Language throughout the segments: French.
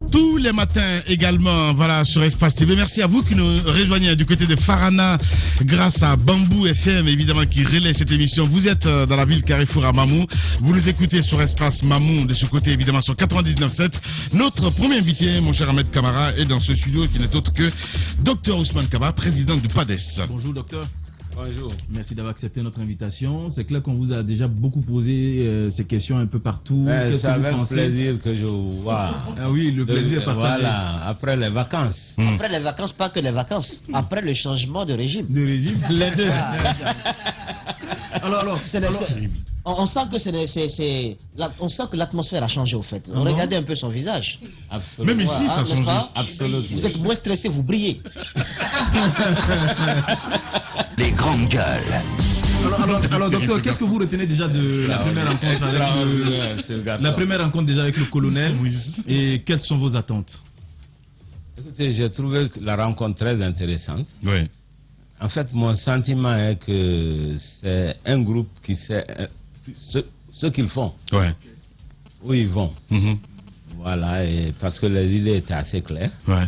Tous les matins également, voilà, sur Espace TV. Merci à vous qui nous rejoignez du côté de Farana grâce à Bambou FM, évidemment, qui relaie cette émission. Vous êtes dans la ville Carrefour à Mamou. Vous nous écoutez sur Espace Mamou, de ce côté, évidemment, sur 99.7. Notre premier invité, mon cher Ahmed Kamara, est dans ce studio qui n'est autre que Dr Ousmane Kaba, président du PADES. Bonjour, docteur. Bonjour. Merci d'avoir accepté notre invitation. C'est clair qu'on vous a déjà beaucoup posé ces questions un peu partout. C'est avec plaisir que je vous vois. Ah oui, le plaisir est partagé. Voilà, après les vacances. Après les vacances, pas que les vacances. Après le changement de régime. De régime. Les deux. Alors, on sent que on sent que l'atmosphère a changé au fait. Regardez un peu son visage. Absolument. Même ici, ça change. Absolument. Vous êtes moins stressé, vous brillez. Les grandes gueules. Alors docteur, qu'est-ce que vous retenez déjà de la première rencontre avec la première rencontre déjà avec le colonel et quelles sont vos attentes? Écoutez, j'ai trouvé la rencontre très intéressante. Oui. En fait, mon sentiment est que c'est un groupe qui sait ce qu'ils font, Ouais. où ils vont. Mhm. Voilà, et parce que les idées étaient assez claires. Ouais.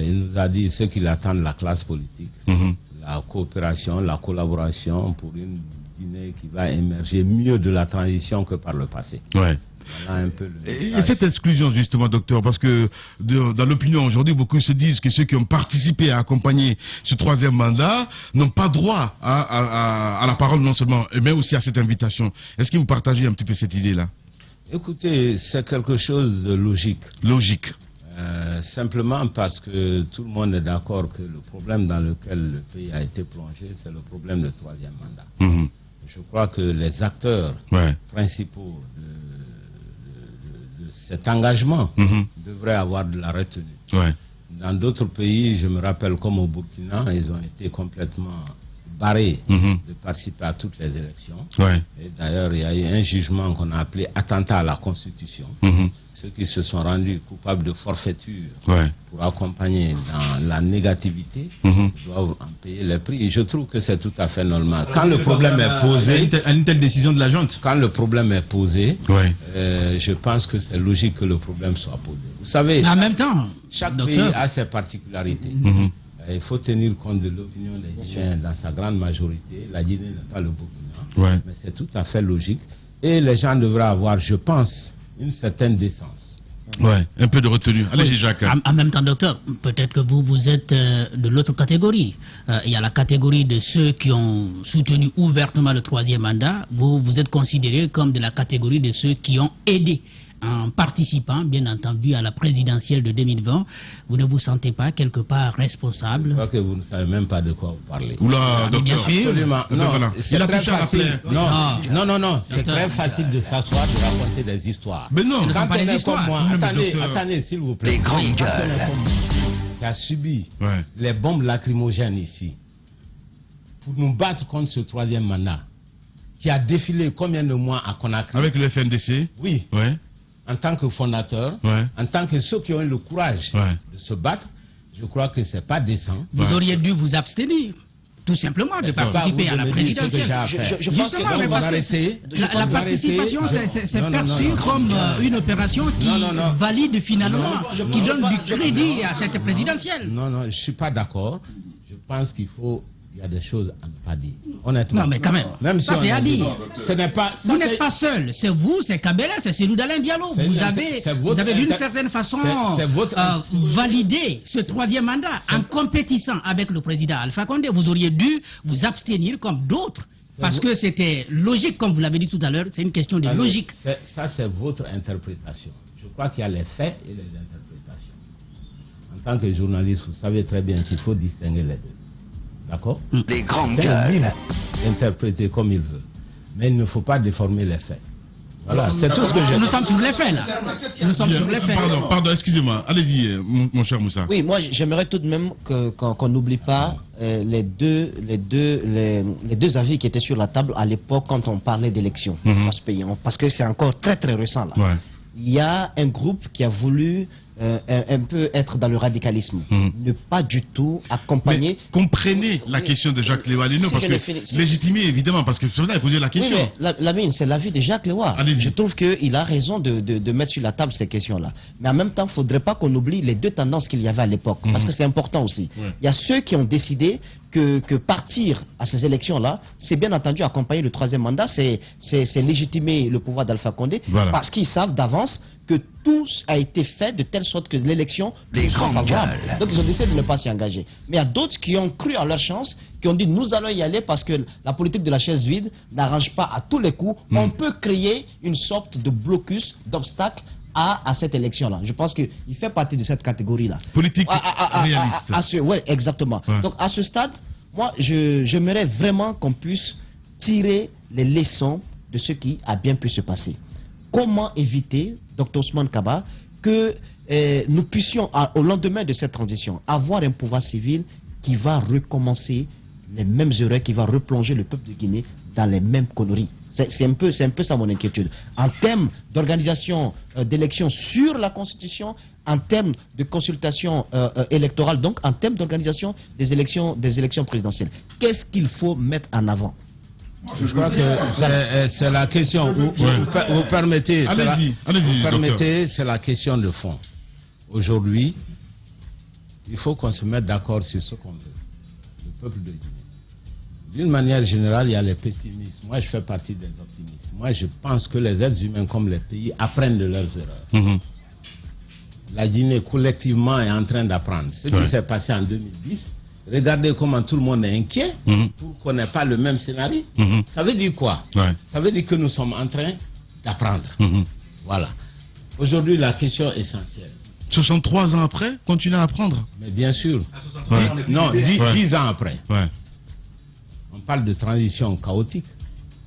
Il nous a dit ce qu'il attend de la classe politique. Mhm. La coopération, la collaboration pour une Guinée qui va émerger mieux de la transition que par le passé. Ouais. Voilà un peu le Et cette exclusion, justement, docteur, parce que dans l'opinion aujourd'hui, beaucoup se disent que ceux qui ont participé à accompagner ce troisième mandat n'ont pas droit à la parole, non seulement, mais aussi à cette invitation. Est-ce que vous partagez un petit peu cette idée-là? Écoutez, c'est quelque chose de logique. Logique. Simplement parce que tout le monde est d'accord que le problème dans lequel le pays a été plongé, c'est le problème du troisième mandat. Mhm. Je crois que les acteurs Ouais. principaux de cet engagement Mhm. devraient avoir de la retenue. Ouais. Dans d'autres pays, je me rappelle comme au Burkina, ils ont été complètement barrés Mhm. de participer à toutes les élections. Ouais. Et d'ailleurs, il y a eu un jugement qu'on a appelé attentat à la Constitution. Mhm. Ceux qui se sont rendus coupables de forfaiture Ouais. pour accompagner dans la négativité Mhm. doivent en payer le prix. Et je trouve que c'est tout à fait normal. Quand le problème est posé, à une telle décision de la junte. quand le problème est posé, Ouais. je pense que c'est logique que le problème soit posé. Vous savez, En même temps, chaque docteur, pays a ses particularités. Mhm. Il faut tenir compte de l'opinion des Guinéens dans sa grande majorité. La Guinée n'est pas le Burkina, Ouais. mais c'est tout à fait logique. Et les gens devraient avoir, je pense, une certaine décence. Ouais. Un peu de retenue. Allez-y, Jacques. en même temps, docteur, peut-être que vous êtes de l'autre catégorie. Il y a la catégorie de ceux qui ont soutenu ouvertement le troisième mandat. Vous êtes considéré comme de la catégorie de ceux qui ont aidé en participant, bien entendu, à la présidentielle de 2020. Vous ne vous sentez pas quelque part responsable? Je crois que vous ne savez même pas de quoi vous parlez. Oula, bien docteur. sûr. Absolument. Ben Non, voilà. c'est Il a très touché à la facile. plaie. Non. C'est Docteur. très facile de s'asseoir, de raconter des histoires. Mais non. Ce ne sont Quand pas on des est histoires. comme moi, Non, mais attendez, docteur. attendez, s'il vous plaît. Les grandes Quand on est gueules. comme moi, qui a subi Ouais. les bombes lacrymogènes ici, pour nous battre contre ce troisième mandat, qui a défilé combien de mois à Conakry? Avec le FNDC. Oui, Ouais. en tant que fondateur, Ouais. en tant que ceux qui ont eu le courage Ouais. de se battre, je crois que c'est pas décent. Vous auriez dû vous abstenir, tout simplement, de C'est pas à participer vous à de la me dire ce que j'ai présidentielle. à faire. Je pense que Justement, mais Donc, parce que arrêtez. la participation, c'est perçu comme une opération qui Non. valide finalement, Non, qui donne du crédit à cette présidentielle. Non, je ne suis pas d'accord. Je pense qu'il y a des choses à ne pas dire. Honnêtement. Non, mais quand même, ça si c'est on à a dire. Ce n'est pas. Vous n'êtes pas seul, c'est vous, c'est Kabila, c'est Cellou Dalein Diallo. C'est Vous une avez, c'est vous votre avez d'une inter- certaine façon c'est votre validé ce troisième mandat en compétissant avec le président Alpha Condé. Vous auriez dû vous abstenir comme d'autres. Parce que c'était logique, comme vous l'avez dit tout à l'heure, c'est une question de logique. Ça, c'est votre interprétation. Je crois qu'il y a les faits et les interprétations. En tant que journaliste, vous savez très bien qu'il faut distinguer les deux. D'accord? Les grandes Chacun est gueules. libre d'interpréter comme il veut. Mais il ne faut pas déformer les faits. Voilà, c'est tout ce que Nous je sommes sur les faits, là. Nous sommes sur les faits. Pardon, excusez-moi. Allez-y, mon cher Moussa. Oui, moi j'aimerais tout de même qu'on n'oublie pas les deux avis qui étaient sur la table à l'époque quand on parlait d'élections dans ce pays. Parce que c'est encore très très récent là. Ouais. Il y a un groupe qui a voulu un peu être dans le radicalisme. Ne pas du tout accompagner... Mais comprenez la question de Jacques Léoadino, parce que légitimer, évidemment, parce que c'est ça, il faut dire la question. Oui, mais c'est l'avis de Jacques Léoa. Je trouve qu'il a raison de mettre sur la table ces questions-là. Mais en même temps, il ne faudrait pas qu'on oublie les deux tendances qu'il y avait à l'époque, parce que c'est important aussi. Il y a ceux qui ont décidé que partir à ces élections-là, c'est bien entendu accompagner le troisième mandat, c'est légitimer le pouvoir d'Alpha Condé, parce qu'ils savent d'avance que tout a été fait de telle sorte que l'élection soit favorable. Donc ils ont décidé de ne pas s'y engager. Mais il y a d'autres qui ont cru en leur chance, qui ont dit nous allons y aller parce que la politique de la chaise vide n'arrange pas à tous les coups. On peut créer une sorte de blocus, d'obstacle à cette élection-là. Je pense qu'il fait partie de cette catégorie-là. Politique réaliste. Oui, exactement. Donc à ce stade, moi, j'aimerais vraiment qu'on puisse tirer les leçons de ce qui a bien pu se passer. Comment éviter, Dr Ousmane Kaba, que nous puissions, au lendemain de cette transition, avoir un pouvoir civil qui va recommencer les mêmes erreurs, qui va replonger le peuple de Guinée dans les mêmes conneries. C'est un peu ça mon inquiétude. En termes d'organisation d'élections sur la Constitution, en termes de consultation électorale, donc en termes d'organisation des élections présidentielles. Qu'est-ce qu'il faut mettre en avant? Je crois que c'est la question. Vous permettez, c'est la question de fond. Aujourd'hui, il faut qu'on se mette d'accord sur ce qu'on veut. Le peuple de Guinée. D'une manière générale, il y a les pessimistes. Moi, je fais partie des optimistes. Moi, je pense que les êtres humains, comme les pays, apprennent de leurs erreurs. La Guinée, collectivement, est en train d'apprendre. Ce qui s'est passé en 2010, regardez comment tout le monde est inquiet pour qu'on n'ait pas le même scénario. Ça veut dire quoi? Ça veut dire que nous sommes en train d'apprendre. Voilà. Aujourd'hui, la question essentielle. 63 ans après, continuer à apprendre? Mais bien sûr. Non, 10 ans après. On parle de transition chaotique.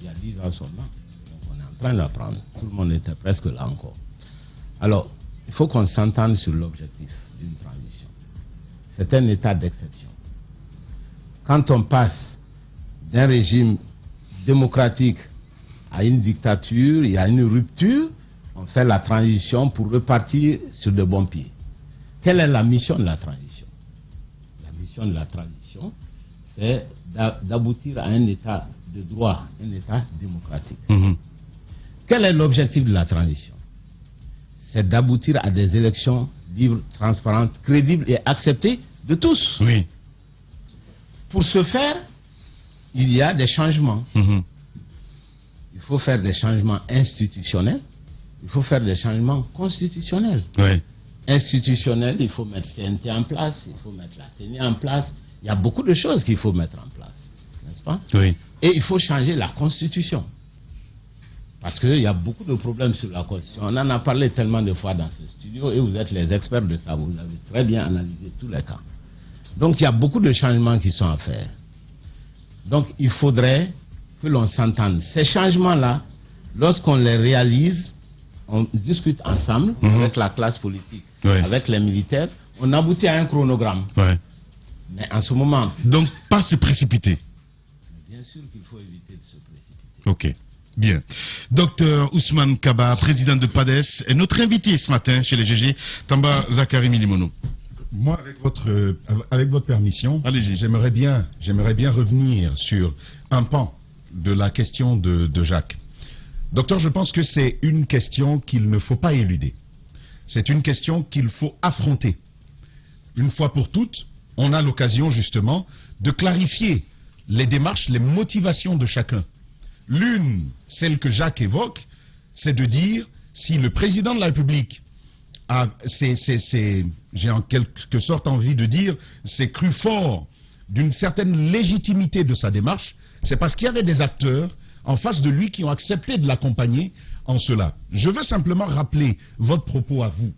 Il y a 10 ans seulement. Donc on est en train d'apprendre. Tout le monde était presque là encore. Alors, il faut qu'on s'entende sur l'objectif d'une transition. C'est un état d'exception. Quand on passe d'un régime démocratique à une dictature, il y a une rupture, on fait la transition pour repartir sur de bons pieds. Quelle est la mission de la transition? La mission de la transition, c'est d'aboutir à un état de droit, un état démocratique. Quel est l'objectif de la transition? C'est d'aboutir à des élections libres, transparentes, crédibles et acceptées de tous. Pour ce faire, il y a des changements. Il faut faire des changements institutionnels. Il faut faire des changements constitutionnels. Institutionnels, il faut mettre CNT en place, il faut mettre la CENI en place. Il y a beaucoup de choses qu'il faut mettre en place, n'est-ce pas? Et il faut changer la Constitution. Parce qu'il y a beaucoup de problèmes sur la Constitution. On en a parlé tellement de fois dans ce studio et vous êtes les experts de ça. Vous avez très bien analysé tous les cas. Donc il y a beaucoup de changements qui sont à faire. Donc il faudrait que l'on s'entende. Ces changements-là, lorsqu'on les réalise, on discute ensemble avec la classe politique, avec les militaires, on aboutit à un chronogramme. Mais en ce moment... Donc, pas se précipiter. Bien sûr qu'il faut éviter de se précipiter. Ok, bien. Docteur Ousmane Kaba, président de PADES, est notre invité ce matin chez les GG, Tamba Zakari Milimono. Moi, avec votre permission, j'aimerais bien revenir sur un pan de la question de Jacques. Docteur, je pense que c'est une question qu'il ne faut pas éluder. C'est une question qu'il faut affronter. Une fois pour toutes, on a l'occasion justement de clarifier les démarches, les motivations de chacun. L'une, celle que Jacques évoque, c'est de dire si le président de la République j'ai en quelque sorte envie de dire, c'est cru fort d'une certaine légitimité de sa démarche, c'est parce qu'il y avait des acteurs en face de lui qui ont accepté de l'accompagner en cela. Je veux simplement rappeler votre propos à vous,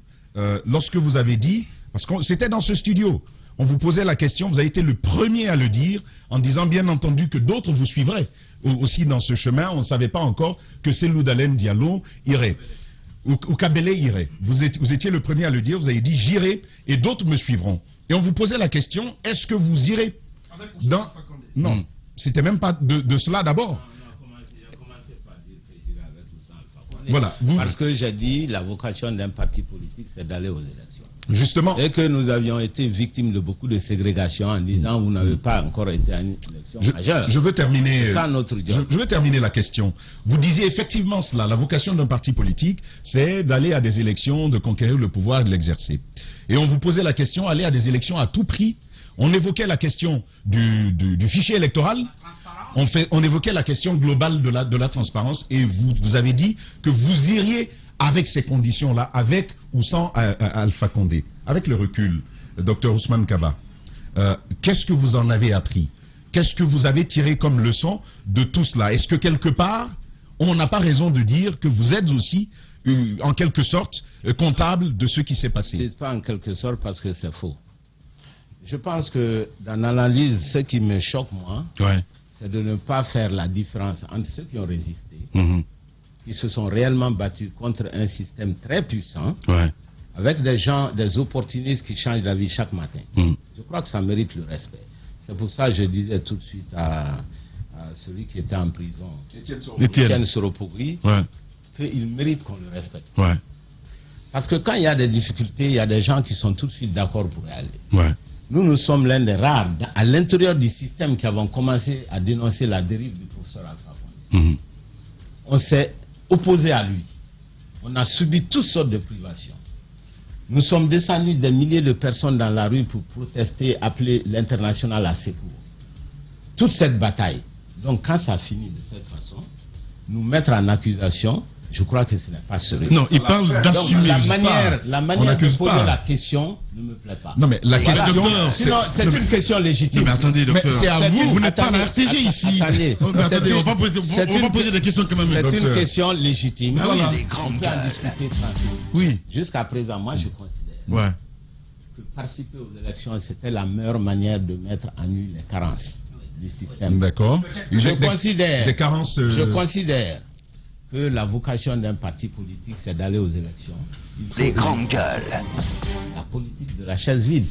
lorsque vous avez dit, parce que c'était dans ce studio, on vous posait la question, vous avez été le premier à le dire, en disant bien entendu que d'autres vous suivraient aussi dans ce chemin. On ne savait pas encore que Cellou Dalein Diallo irait, ou Kabele irait. Vous étiez le premier à le dire, vous avez dit j'irai et d'autres me suivront. Et on vous posait la question, est-ce que vous irez dans... Non, c'était même pas de cela d'abord. Voilà. Parce que j'ai dit, la vocation d'un parti politique, c'est d'aller aux élections. Justement. Et que nous avions été victimes de beaucoup de ségrégation en disant, vous n'avez pas encore été à une élection majeure. Je veux terminer. C'est ça notre job. Je veux terminer la question. Vous disiez effectivement cela. La vocation d'un parti politique, c'est d'aller à des élections, de conquérir le pouvoir et de l'exercer. Et on vous posait la question, aller à des élections à tout prix. On évoquait la question du fichier électoral. On évoquait la question globale de la transparence. Et vous avez dit que vous iriez avec ces conditions-là, avec ou sans Alpha Condé. Avec le recul, Dr Ousmane Kaba, qu'est-ce que vous en avez appris? Qu'est-ce que vous avez tiré comme leçon de tout cela? Est-ce que quelque part, on n'a pas raison de dire que vous êtes aussi, en quelque sorte, comptable de ce qui s'est passé? Je ne dis pas en quelque sorte parce que c'est faux. Je pense que dans l'analyse, ce qui me choque, moi, c'est de ne pas faire la différence entre ceux qui ont résisté, qui se sont réellement battus contre un système très puissant, avec des gens, des opportunistes qui changent la vie chaque matin. Je crois que ça mérite le respect. C'est pour ça que je disais tout de suite à celui qui était en prison, Étienne Soropogui, qu'il mérite qu'on le respecte. Parce que quand il y a des difficultés, il y a des gens qui sont tout de suite d'accord pour y aller. Nous sommes l'un des rares, à l'intérieur du système, qui avons commencé à dénoncer la dérive du professeur Alpha Condé. On s'est opposé à lui. On a subi toutes sortes de privations. Nous sommes descendus des milliers de personnes dans la rue pour protester, appeler l'international à secours. Toute cette bataille. Donc quand ça finit de cette façon, nous mettre en accusation, je crois que ce n'est pas sérieux. Non, il parle d'assumer. La manière de poser la question ne me plaît pas. Non, mais la question... Sinon, c'est une question légitime. Non, mais attendez, docteur. C'est à vous n'êtes pas à la RTG ici. Attendez. On va pas poser des questions quand même. C'est une question légitime. Voilà. On peut en discuter tranquille. Oui. Jusqu'à présent, moi, je considère que participer aux élections, c'était la meilleure manière de mettre en nu les carences du système. D'accord. Je considère que la vocation d'un parti politique, c'est d'aller aux élections. Les grandes gueules. La politique de la chaise vide.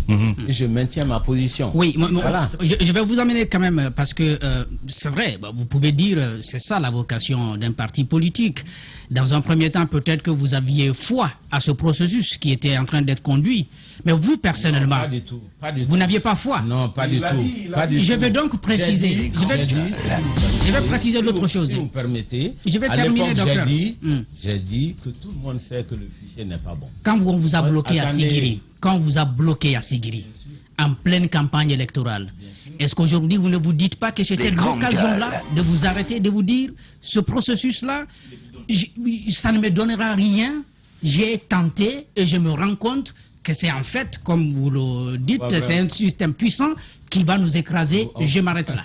Et je maintiens ma position. Oui, voilà. je vais vous amener quand même, parce que c'est vrai, vous pouvez dire, c'est ça la vocation d'un parti politique. Dans un premier temps, peut-être que vous aviez foi à ce processus qui était en train d'être conduit. Mais vous, personnellement, non, pas du tout, vous n'aviez pas foi. Non, pas du tout. Je vais donc préciser. Je vais préciser l'autre chose. Si vous permettez, je vais terminer, docteur. J'ai dit que tout le monde sait que le fichier n'est pas bon. Quand on vous a bloqué à Sigiri, en pleine campagne électorale, est-ce qu'aujourd'hui vous ne vous dites pas que c'était l'occasion-là de vous arrêter, de vous dire, ce processus-là, ça ne me donnera rien, j'ai tenté et je me rends compte que c'est en fait, comme vous le dites, c'est un système puissant qui va nous écraser, je m'arrête là.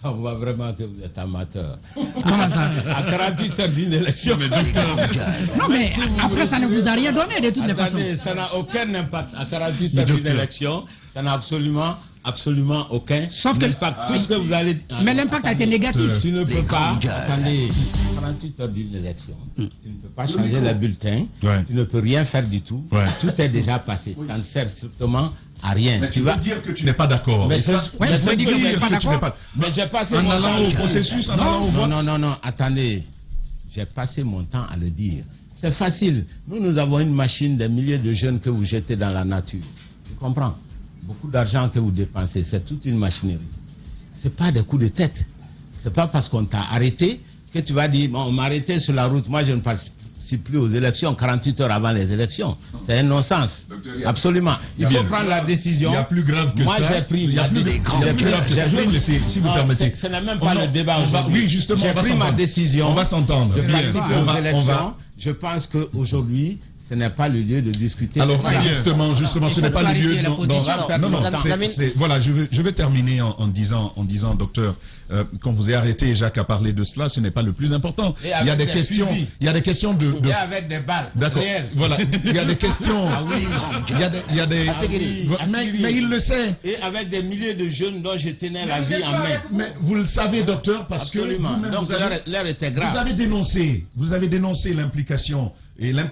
On voit vraiment que vous êtes amateur. Comment ça? À 48 heures d'une élection. Non, mais après, ça ne vous a rien donné de toutes les façons. Ça n'a aucun impact. À 48 heures d'une élection, ça n'a absolument aucun impact. Tout ce que vous allez... Mais l'impact a été négatif. Tu ne peux pas... Attendez, 48 heures d'une élection, tu ne peux pas changer les bulletins, tu ne peux rien faire du tout. Tout est déjà passé. Ça ne sert strictement à rien. Mais tu vas dire que tu n'es pas d'accord. Mais vous dire que je n'ai pas d'accord. Mais j'ai passé mon temps au processus, non, attendez. J'ai passé mon temps à le dire. C'est facile. Nous avons une machine des milliers de jeunes que vous jetez dans la nature. Tu comprends? Beaucoup d'argent que vous dépensez, c'est toute une machinerie. C'est pas des coups de tête. C'est pas parce qu'on t'a arrêté que tu vas dire, bon, on m'a arrêté sur la route, moi je ne participe plus aux élections 48 heures avant les élections. C'est un non-sens. Absolument. Il faut prendre la décision. Il y a plus grave que ça. Moi j'ai pris ma décision. Si vous permettez. Ce n'est même pas le débat aujourd'hui. Oui, justement, j'ai pris ma décision. On va s'entendre. De participer aux élections. Je pense qu'aujourd'hui, ce n'est pas le lieu de discuter. Alors justement, ce n'est pas le lieu. Voilà, je vais terminer en disant, docteur, quand vous avez arrêté, Jacques a parlé de cela, ce n'est pas le plus important. Il y a des questions, de. Et avec des balles. D'accord. Voilà, il y a des questions. Il y a des. Mais il le sait. Et avec des milliers de jeunes dont je tenais la vie en main. Mais vous le savez, docteur, parce que donc l'heure était grave. Vous avez dénoncé l'implication et la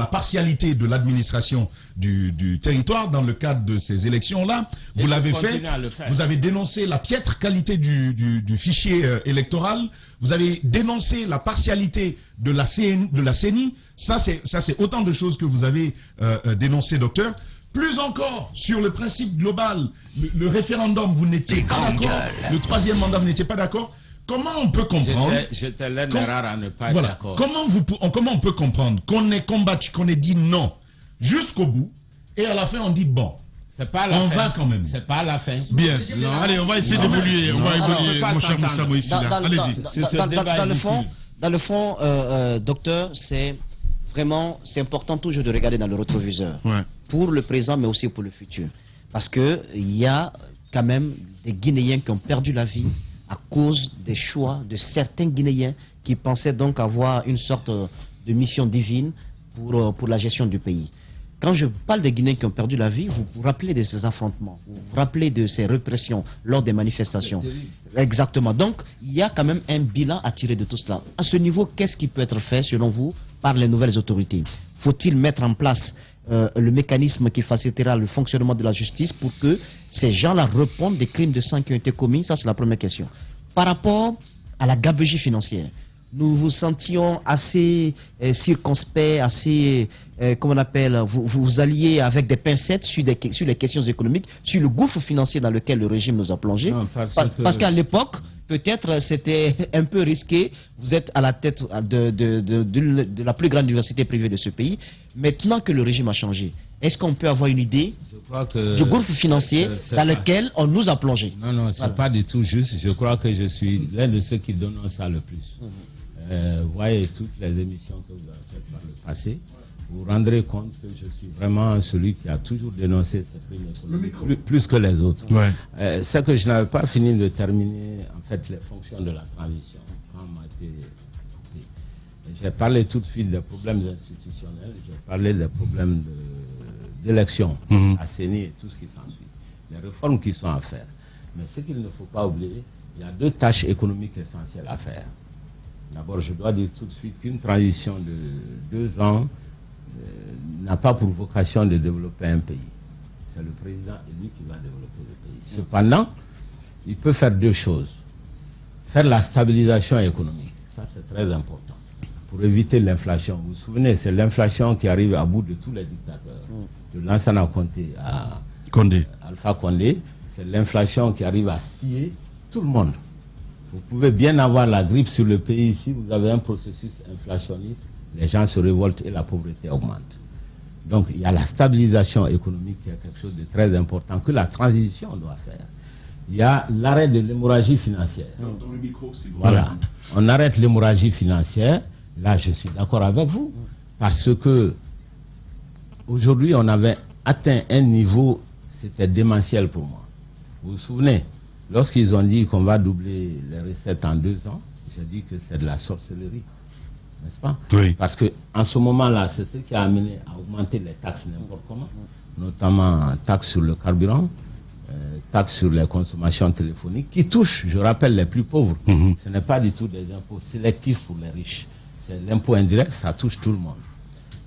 partialité de l'administration du territoire dans le cadre de ces élections-là. Vous l'avez fait. Vous avez dénoncé la piètre qualité du fichier électoral. Vous avez dénoncé la partialité de la CENI. Ça, c'est autant de choses que vous avez dénoncé, docteur. Plus encore, sur le principe global, le référendum, vous n'étiez pas d'accord. Le troisième mandat, vous n'étiez pas d'accord. Comment on peut comprendre... J'étais l'un des rares à ne pas être d'accord. Comment on peut comprendre qu'on ait combattu, qu'on ait dit non jusqu'au bout, et à la fin on dit bon, c'est pas la on fin. va quand même. C'est pas la fin. Bien. Non, allez, on va essayer d'évoluer. On va évoluer, mon cher Moussa Moïse. Allez-y. Dans le fond, docteur, c'est important toujours de regarder dans le rétroviseur. Ouais. Pour le présent, mais aussi pour le futur. Parce qu'il y a quand même des Guinéens qui ont perdu la vie à cause des choix de certains Guinéens qui pensaient donc avoir une sorte de mission divine pour la gestion du pays. Quand je parle des Guinéens qui ont perdu la vie, vous vous rappelez de ces affrontements, vous vous rappelez de ces répressions lors des manifestations. Exactement. Donc, il y a quand même un bilan à tirer de tout cela. À ce niveau, qu'est-ce qui peut être fait, selon vous, par les nouvelles autorités? Faut-il mettre en place le mécanisme qui facilitera le fonctionnement de la justice pour que ces gens-là répondent des crimes de sang qui ont été commis? Ça, c'est la première question. Par rapport à la gabegie financière, nous vous sentions assez circonspect, assez, comment on appelle, vous alliez avec des pincettes sur les questions économiques, sur le gouffre financier dans lequel le régime nous a plongé. Non, parce qu'à l'époque, peut-être c'était un peu risqué. Vous êtes à la tête de la plus grande université privée de ce pays. Maintenant que le régime a changé, est-ce qu'on peut avoir une idée du gouffre financier dans lequel on nous a plongé? Non, c'est pas du tout juste. Je crois que je suis l'un de ceux qui donnent ça le plus. Vous voyez toutes les émissions que vous avez faites par le passé. Vous vous rendrez compte que je suis vraiment celui qui a toujours dénoncé ces primes économiques plus que les autres. Ouais. C'est que je n'avais pas fini de terminer en fait les fonctions de la transition quand on m'a été coupé. J'ai parlé tout de suite des problèmes institutionnels, j'ai parlé des problèmes d'élection, à CENI et tout ce qui s'ensuit. Les réformes qui sont à faire. Mais ce qu'il ne faut pas oublier, il y a 2 tâches économiques essentielles à faire. D'abord, je dois dire tout de suite qu'une transition de 2 ans n'a pas pour vocation de développer un pays. C'est le président élu qui va développer le pays. Cependant, il peut faire 2 choses. Faire la stabilisation économique, ça c'est très important, pour éviter l'inflation. Vous vous souvenez, c'est l'inflation qui arrive à bout de tous les dictateurs. De Lansana Conté à Alpha Condé, c'est l'inflation qui arrive à scier tout le monde. Vous pouvez bien avoir la grippe sur le pays ici, vous avez un processus inflationniste, les gens se révoltent et la pauvreté augmente. Donc il y a la stabilisation économique qui est quelque chose de très important que la transition doit faire. Il y a l'arrêt de l'hémorragie financière. Voilà, on arrête l'hémorragie financière. Là, je suis d'accord avec vous, parce que aujourd'hui, on avait atteint un niveau, c'était démentiel pour moi. Vous vous souvenez, lorsqu'ils ont dit qu'on va doubler les recettes en 2 ans, j'ai dit que c'est de la sorcellerie, n'est-ce pas? Oui. Parce qu'en ce moment-là, c'est ce qui a amené à augmenter les taxes n'importe comment, notamment taxes sur le carburant, taxes sur les consommations téléphoniques, qui touchent, je rappelle, les plus pauvres. Ce n'est pas du tout des impôts sélectifs pour les riches. C'est l'impôt indirect, ça touche tout le monde.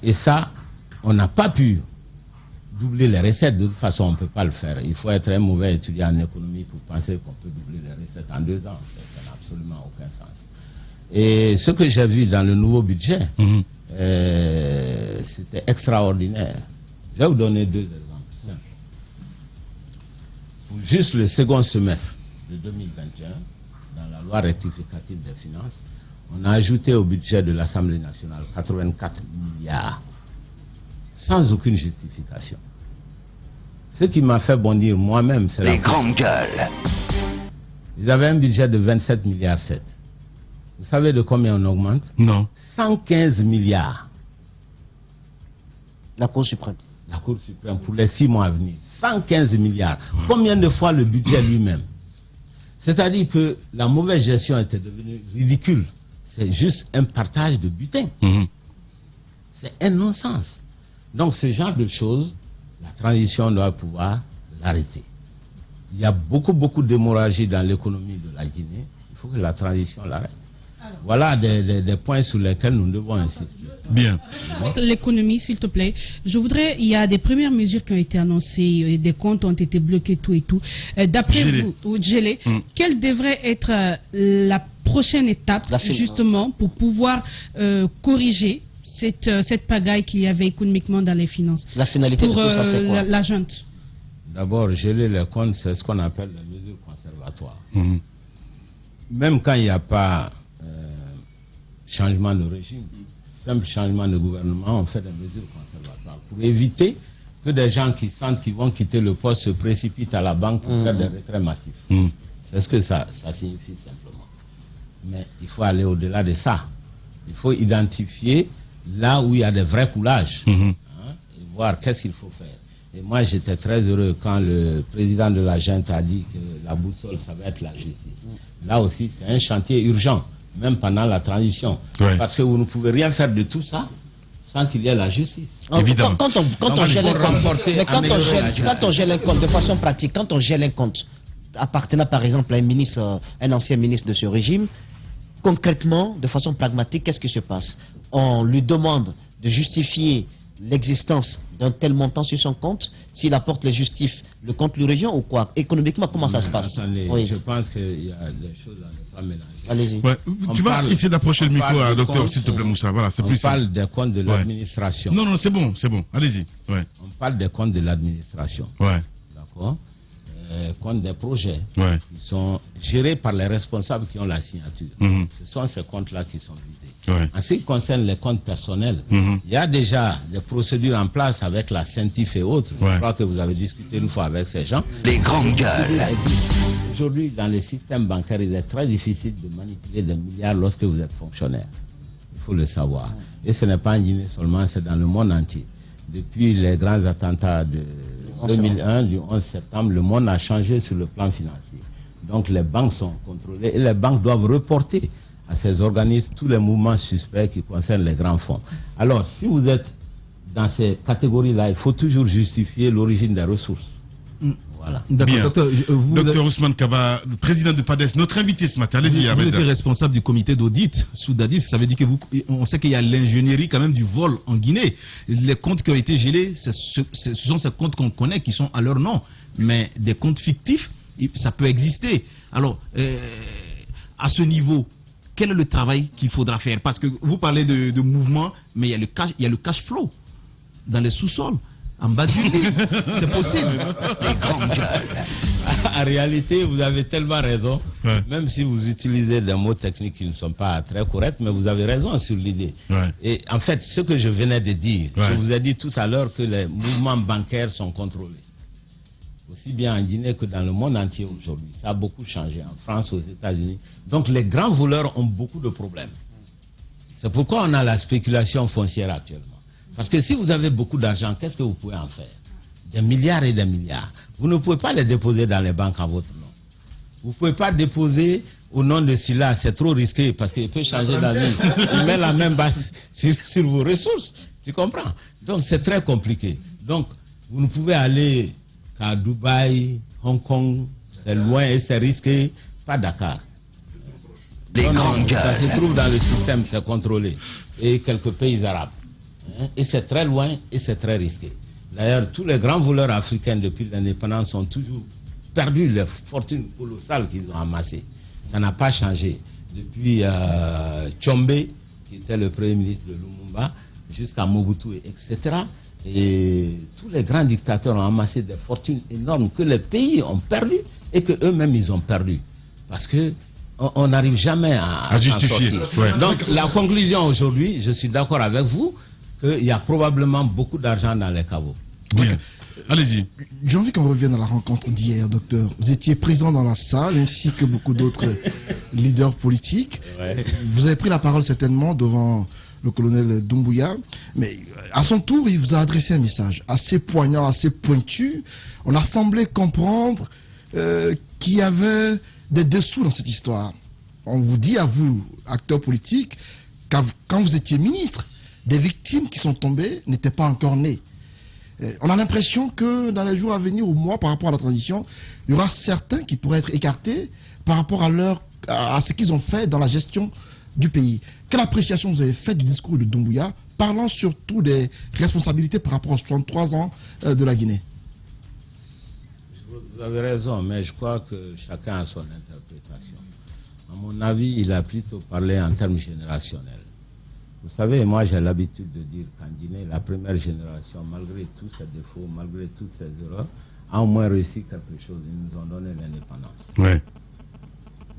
Et ça, on n'a pas pu doubler les recettes. De toute façon, on ne peut pas le faire. Il faut être un mauvais étudiant en économie pour penser qu'on peut doubler les recettes en 2 ans. Ça n'a absolument aucun sens. Et ce que j'ai vu dans le nouveau budget, c'était extraordinaire. Je vais vous donner 2 exemples simples. Pour juste le second semestre de 2021, dans la loi rectificative des finances, on a ajouté au budget de l'Assemblée nationale 84 milliards, sans aucune justification. Ce qui m'a fait bondir moi-même, c'est les grandes gueules. Ils avaient un budget de 27 milliards 7. Vous savez de combien on augmente? Non. 115 milliards. La Cour suprême. La Cour suprême pour les 6 mois à venir. 115 milliards. Combien de fois le budget lui-même? C'est-à-dire que la mauvaise gestion était devenue ridicule. C'est juste un partage de butin. C'est un non-sens. Donc ce genre de choses, la transition doit pouvoir l'arrêter. Il y a beaucoup d'hémorragie dans l'économie de la Guinée. Il faut que la transition l'arrête. Voilà des points sur lesquels nous devons insister. Bien. L'économie, s'il te plaît. Il y a des premières mesures qui ont été annoncées, des comptes ont été bloqués, tout et tout. D'après vous, gelés, quelle devrait être la prochaine étape, justement, pour pouvoir corriger cette pagaille qu'il y avait économiquement dans les finances? La finalité de tout ça, c'est quoi? La junte. D'abord, geler les comptes, c'est ce qu'on appelle les mesures conservatoires. Même quand il n'y a pas changement de régime, simple changement de gouvernement, on fait des mesures conservatoires pour éviter que des gens qui sentent qu'ils vont quitter le poste se précipitent à la banque pour faire des retraits massifs. C'est ce que ça signifie simplement. Mais il faut aller au-delà de ça. Il faut identifier là où il y a des vrais coulages et voir qu'est-ce qu'il faut faire. Et moi, j'étais très heureux quand le président de la junte a dit que la boussole, ça va être la justice. Là aussi, c'est un chantier urgent, même pendant la transition. Parce que vous ne pouvez rien faire de tout ça sans qu'il y ait la justice. Évidemment. Quand on gèle un compte, de façon pratique, quand on gèle un compte appartenant par exemple à un ancien ministre de ce régime, concrètement, de façon pragmatique, qu'est-ce qui se passe? On lui demande de justifier l'existence d'un tel montant sur son compte, s'il apporte les justifs, le compte lui revient ou quoi? Économiquement, comment ça se passe? Attendez, je pense qu'il y a des choses à ne pas mélanger. Allez-y. Tu vas essayer d'approcher le micro à docteur, s'il te plaît, Moussa. Voilà, c'est plus simple. On parle des comptes de l'administration. Non, c'est bon. Allez-y. On parle des comptes de l'administration. D'accord. Comptes des projets qui sont gérés par les responsables qui ont la signature. Ce sont ces comptes-là qui sont visés. En ce qui concerne les comptes personnels, il y a déjà des procédures en place avec la CENTIF et autres. Je crois que vous avez discuté une fois avec ces gens. Les grandes gueules. Aujourd'hui, dans les systèmes bancaires, il est très difficile de manipuler des milliards lorsque vous êtes fonctionnaire. Il faut le savoir. Et ce n'est pas en Guinée seulement, c'est dans le monde entier. Depuis les grands attentats de 2001, du 11 septembre, le monde a changé sur le plan financier. Donc les banques sont contrôlées et les banques doivent reporter à ces organismes tous les mouvements suspects qui concernent les grands fonds. Alors, si vous êtes dans ces catégories-là, il faut toujours justifier l'origine des ressources. Voilà. D'accord, docteur Ousmane Kaba, président de PADES, notre invité ce matin. Allez-y. Vous étiez responsable du comité d'audit sous Dadis. Ça veut dire que on sait qu'il y a l'ingénierie quand même du vol en Guinée. Les comptes qui ont été gelés, ce sont ces comptes qu'on connaît qui sont à leur nom. Mais des comptes fictifs, ça peut exister. Alors, à ce niveau, quel est le travail qu'il faudra faire? Parce que vous parlez de mouvement, mais il y a le cash flow dans les sous-sols. En bas du c'est possible. En réalité, vous avez tellement raison. Même si vous utilisez des mots techniques qui ne sont pas très corrects, mais vous avez raison sur l'idée. Et en fait, ce que je venais de dire, je vous ai dit tout à l'heure que les mouvements bancaires sont contrôlés. Aussi bien en Guinée que dans le monde entier aujourd'hui. Ça a beaucoup changé, en France, aux États-Unis. Donc les grands voleurs ont beaucoup de problèmes. C'est pourquoi on a la spéculation foncière actuellement. Parce que si vous avez beaucoup d'argent, qu'est-ce que vous pouvez en faire? Des milliards et des milliards. Vous ne pouvez pas les déposer dans les banques en votre nom. Vous ne pouvez pas déposer au nom de Silla, c'est trop risqué parce qu'il peut changer d'avis. Il met la main basse sur vos ressources. Tu comprends? Donc c'est très compliqué. Donc vous ne pouvez aller qu'à Dubaï, Hong Kong, c'est loin et c'est risqué, pas Dakar. Ça se trouve dans le système, c'est contrôlé. Et quelques pays arabes. Et c'est très loin et c'est très risqué. D'ailleurs, tous les grands voleurs africains depuis l'indépendance ont toujours perdu les fortunes colossales qu'ils ont amassées. Ça n'a pas changé. Depuis Tchombe, qui était le premier ministre de Lumumba, jusqu'à Mobutu, etc. Et tous les grands dictateurs ont amassé des fortunes énormes que les pays ont perdues et qu'eux-mêmes ils ont perdues. Parce que on n'arrive jamais à justifier. Donc la conclusion aujourd'hui, je suis d'accord avec vous, qu'il y a probablement beaucoup d'argent dans les caveaux. Bien. Allez-y. J'ai envie qu'on revienne à la rencontre d'hier, docteur. Vous étiez présent dans la salle, ainsi que beaucoup d'autres leaders politiques. Vous avez pris la parole certainement devant le colonel Doumbouya, mais à son tour, il vous a adressé un message assez poignant, assez pointu. On a semblé comprendre qu'il y avait des dessous dans cette histoire. On vous dit à vous, acteurs politiques, quand vous étiez ministre, des victimes qui sont tombées n'étaient pas encore nées. On a l'impression que dans les jours à venir, ou mois, par rapport à la transition, il y aura certains qui pourraient être écartés par rapport à ce qu'ils ont fait dans la gestion du pays. Quelle appréciation vous avez faite du discours de Doumbouya, parlant surtout des responsabilités par rapport aux 63 ans de la Guinée? Vous avez raison, mais je crois que chacun a son interprétation. À mon avis, il a plutôt parlé en termes générationnels. Vous savez, moi j'ai l'habitude de dire qu'en Guinée, la première génération, malgré tous ses défauts, malgré toutes ses erreurs, a au moins réussi quelque chose. Ils nous ont donné l'indépendance. Ouais.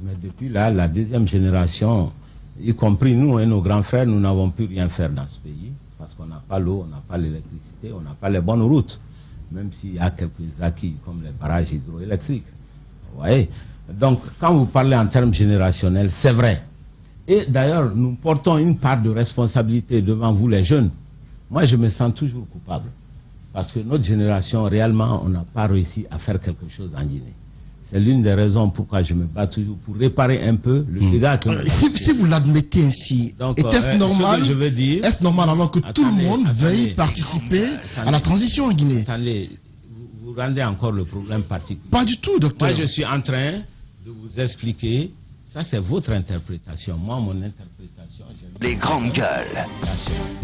Mais depuis là, la deuxième génération, y compris nous et nos grands frères, nous n'avons pu rien faire dans ce pays parce qu'on n'a pas l'eau, on n'a pas l'électricité, on n'a pas les bonnes routes, même s'il y a quelques acquis comme les barrages hydroélectriques. Vous voyez? Donc, quand vous parlez en termes générationnels, c'est vrai. Et d'ailleurs, nous portons une part de responsabilité devant vous les jeunes. Moi, je me sens toujours coupable. Parce que notre génération, réellement, on n'a pas réussi à faire quelque chose en Guinée. C'est l'une des raisons pourquoi je me bats toujours pour réparer un peu le dégât. Si vous l'admettez ainsi, est-ce normal, est-ce normal alors que tout le monde veuille participer à la transition en Guinée? Attendez, vous rendez encore le problème particulier. Pas du tout, docteur. Moi, je suis en train de vous expliquer. Ça, c'est votre interprétation. Moi, mon interprétation... Les grandes gueules.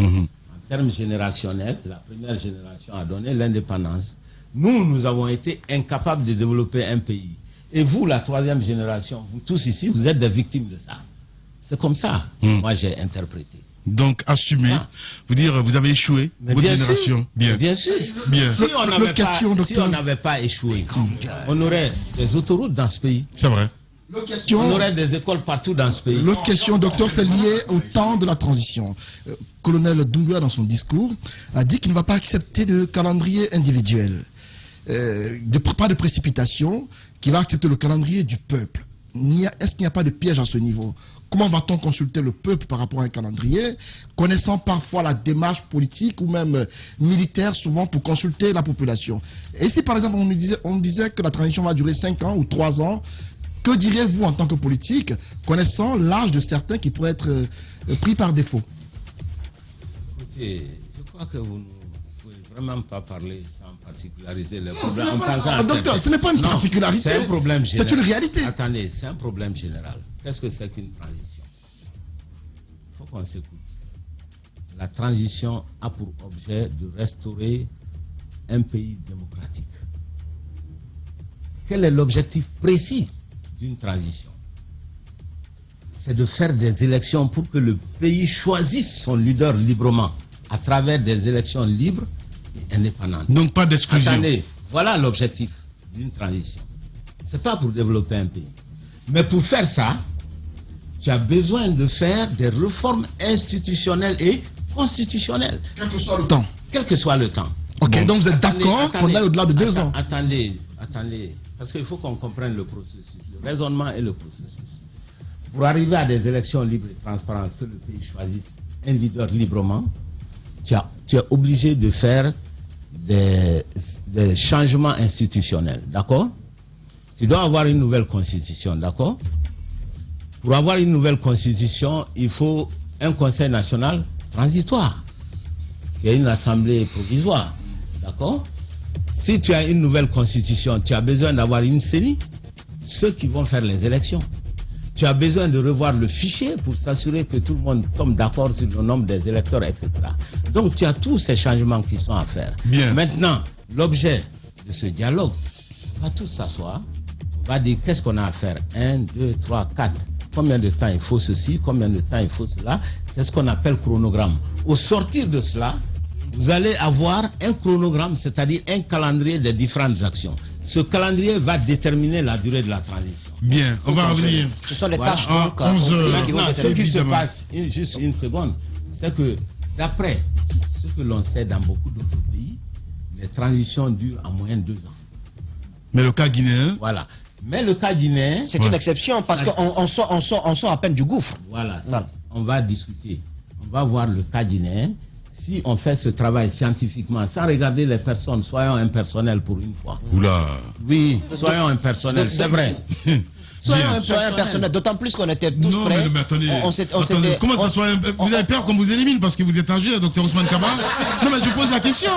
En termes générationnels, la première génération a donné l'indépendance. Nous avons été incapables de développer un pays. Et vous, la troisième génération, vous tous ici, vous êtes des victimes de ça. C'est comme ça, moi, j'ai interprété. Donc, assumez. Vous dire, vous avez échoué, votre génération. Bien. Bien sûr. Bien. Si on n'avait pas échoué, on aurait des autoroutes dans ce pays. C'est vrai. On aurait des écoles partout dans ce pays. L'autre question, docteur, c'est lié au temps de la transition. Colonel Doumbouya, dans son discours, a dit qu'il ne va pas accepter de calendrier individuel. Pas de précipitation, qu'il va accepter le calendrier du peuple. Est-ce qu'il n'y a pas de piège à ce niveau? Comment va-t-on consulter le peuple par rapport à un calendrier, connaissant parfois la démarche politique ou même militaire, souvent pour consulter la population? Et si par exemple on disait que la transition va durer 5 ans ou 3 ans, que diriez-vous en tant que politique, connaissant l'âge de certains qui pourraient être pris par défaut? Écoutez, je crois que vous ne pouvez vraiment pas parler sans particulariser les problèmes. Docteur, ce n'est pas une particularité. C'est un problème général. C'est une réalité. Attendez, c'est un problème général. Qu'est-ce que c'est qu'une transition? Il faut qu'on s'écoute. La transition a pour objet de restaurer un pays démocratique. Quel est l'objectif précis d'une transition? C'est de faire des élections pour que le pays choisisse son leader librement à travers des élections libres et indépendantes. Donc pas d'exclusion. Attendez, voilà l'objectif d'une transition. C'est pas pour développer un pays. Mais pour faire ça, tu as besoin de faire des réformes institutionnelles et constitutionnelles. Quel que soit le temps. Quel que soit le temps. Ok, donc vous êtes d'accord qu'on aille au-delà de 2 ans? Attendez. Parce qu'il faut qu'on comprenne le processus, le raisonnement et le processus. Pour arriver à des élections libres et transparentes, que le pays choisisse un leader librement, tu es obligé de faire des changements institutionnels, d'accord? Tu dois avoir une nouvelle constitution, d'accord? Pour avoir une nouvelle constitution, il faut un conseil national transitoire, qui est une assemblée provisoire, d'accord? Si tu as une nouvelle constitution, tu as besoin d'avoir une CENI, ceux qui vont faire les élections. Tu as besoin de revoir le fichier pour s'assurer que tout le monde tombe d'accord sur le nombre des électeurs, etc. Donc tu as tous ces changements qui sont à faire. Bien. Maintenant, l'objet de ce dialogue, on va tous s'asseoir, on va dire qu'est-ce qu'on a à faire. 1, 2, 3, 4. Combien de temps il faut ceci, combien de temps il faut cela. C'est ce qu'on appelle chronogramme. Au sortir de cela, vous allez avoir un chronogramme, c'est-à-dire un calendrier des différentes actions. Ce calendrier va déterminer la durée de la transition. Bien, on va revenir. Ce sont les tâches qui vont ce qui se passe, juste une seconde, c'est que d'après ce que l'on sait dans beaucoup d'autres pays, les transitions durent en moyenne 2 ans. Mais le cas guinéen? Voilà. Mais le cas guinéen... C'est une exception parce qu'on sort à peine du gouffre. Voilà. On va discuter. On va voir le cas guinéen. Si on fait ce travail scientifiquement, sans regarder les personnes, soyons impersonnels pour une fois. Oula. Oui, soyons impersonnels, c'est vrai. Soyez impersonnel. D'autant plus qu'on était tous prêts. Mais attendez, comment ça soit vous avez peur qu'on vous élimine parce que vous êtes âgé, docteur Ousmane Kaba? Non, mais je pose la question.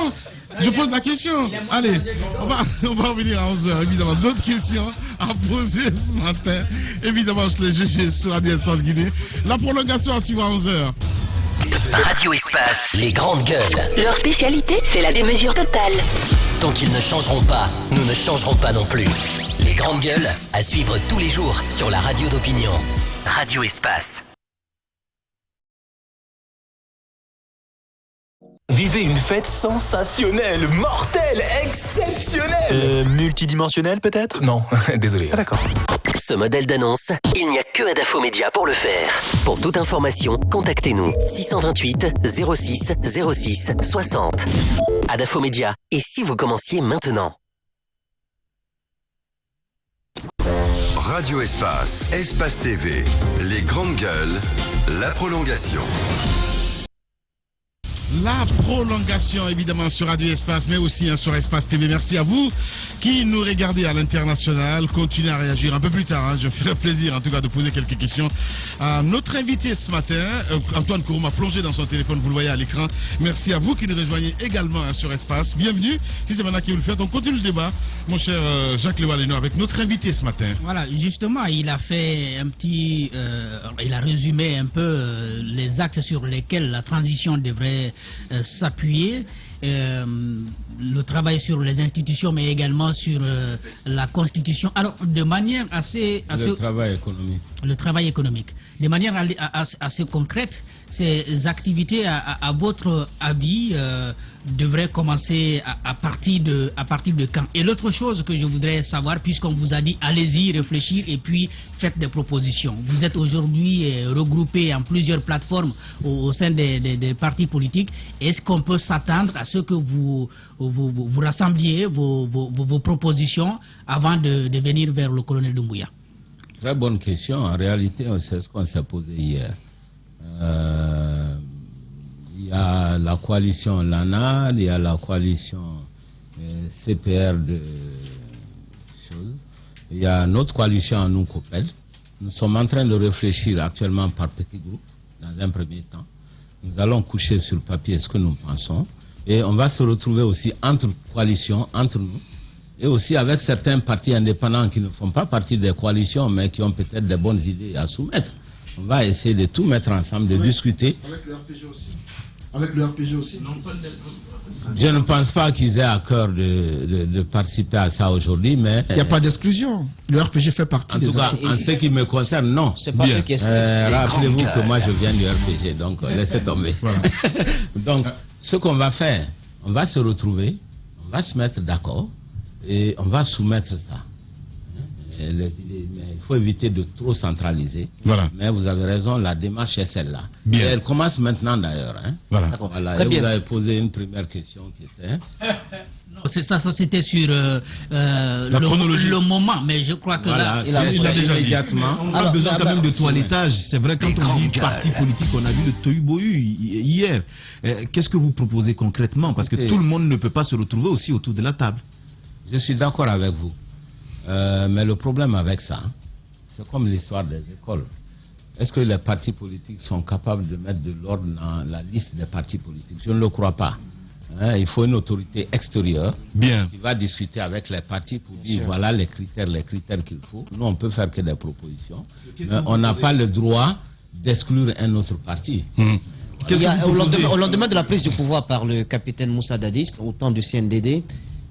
Allez, on va revenir à 11h. Évidemment, d'autres questions à poser ce matin. Évidemment, je les GG sur Radio Espace Guinée. La prolongation à suivre à 11h. Radio Espace, les grandes gueules. Leur spécialité, c'est la démesure totale. Tant qu'ils ne changeront pas, nous ne changerons pas non plus. Les grandes gueules, à suivre tous les jours sur la radio d'opinion. Radio Espace. Vivez une fête sensationnelle, mortelle, exceptionnelle. Multidimensionnelle peut-être? Non, désolé. Ah d'accord. Ce modèle d'annonce, il n'y a que Adafo Média pour le faire. Pour toute information, contactez-nous 628 06 06 60. Adafo Média. Et si vous commenciez maintenant? Radio Espace, Espace TV, les grandes gueules, la prolongation. La prolongation, évidemment, sur Radio Espace, mais aussi sur Espace TV. Merci à vous qui nous regardez à l'international. Continuez à réagir un peu plus tard. Je ferai plaisir, en tout cas, de poser quelques questions à notre invité ce matin. Antoine Kourouma, plongé dans son téléphone, vous le voyez à l'écran. Merci à vous qui nous rejoignez également sur Espace. Bienvenue. Si c'est maintenant que vous le faites, on continue le débat, mon cher Jacques Lewaleno, avec notre invité ce matin. Voilà, justement, il a fait un petit... il a résumé un peu les axes sur lesquels la transition devrait s'appuyer, le travail sur les institutions, mais également sur la Constitution. Alors, de manière assez... Le travail économique. Le travail économique. De manière assez concrète, ces activités, à votre avis, devraient commencer à partir de quand? Et l'autre chose que je voudrais savoir, puisqu'on vous a dit allez-y, réfléchir et puis faites des propositions. Vous êtes aujourd'hui regroupés en plusieurs plateformes au sein des partis politiques. Est-ce qu'on peut s'attendre à ce que vous rassembliez vos propositions avant de venir vers le colonel Doumbouya? Très bonne question. En réalité, c'est ce qu'on s'est posé hier. Il y a la coalition LANA, il y a la coalition CPR de choses. Il y a notre coalition à nous, COPEL. Nous sommes en train de réfléchir actuellement par petits groupes, dans un premier temps. Nous allons coucher sur le papier ce que nous pensons. Et on va se retrouver aussi entre coalitions, entre nous. Et aussi avec certains partis indépendants qui ne font pas partie des coalitions, mais qui ont peut-être des bonnes idées à soumettre. On va essayer de tout mettre ensemble, de discuter. Avec le RPG aussi. Avec le RPG aussi. Je ne pense pas qu'ils aient à cœur de participer à ça aujourd'hui, mais... Il n'y a pas d'exclusion. Le RPG fait partie des... En tout cas, en ce qui me concerne, non. C'est pas eux qui rappelez-vous que moi, je viens du RPG, donc laissez tomber. Voilà. Donc, ce qu'on va faire, on va se retrouver, on va se mettre d'accord, et on va soumettre ça. Mais il faut éviter de trop centraliser. Voilà. Mais vous avez raison, la démarche est celle-là. Bien. Et elle commence maintenant d'ailleurs. Hein. Voilà. Et vous avez posé une première question qui était... Non, ça c'était sur le moment, mais je crois que voilà, là... Il a immédiatement... On a besoin quand même de toilettage. C'est vrai, quand on dit parti politique, on a vu le tohu-bohu hier. Qu'est-ce que vous proposez concrètement? Parce que tout le monde ne peut pas se retrouver aussi autour de la table. Je suis d'accord avec vous. Mais le problème avec ça, c'est comme l'histoire des écoles. Est-ce que les partis politiques sont capables de mettre de l'ordre dans la liste des partis politiques? Je ne le crois pas. Il faut une autorité extérieure qui va discuter avec les partis pour dire voilà les critères qu'il faut. Nous, on peut faire que des propositions. Mais on n'a pas le droit d'exclure un autre parti. Au lendemain de la prise du pouvoir par le capitaine Moussa Dadis, au temps du CNDD,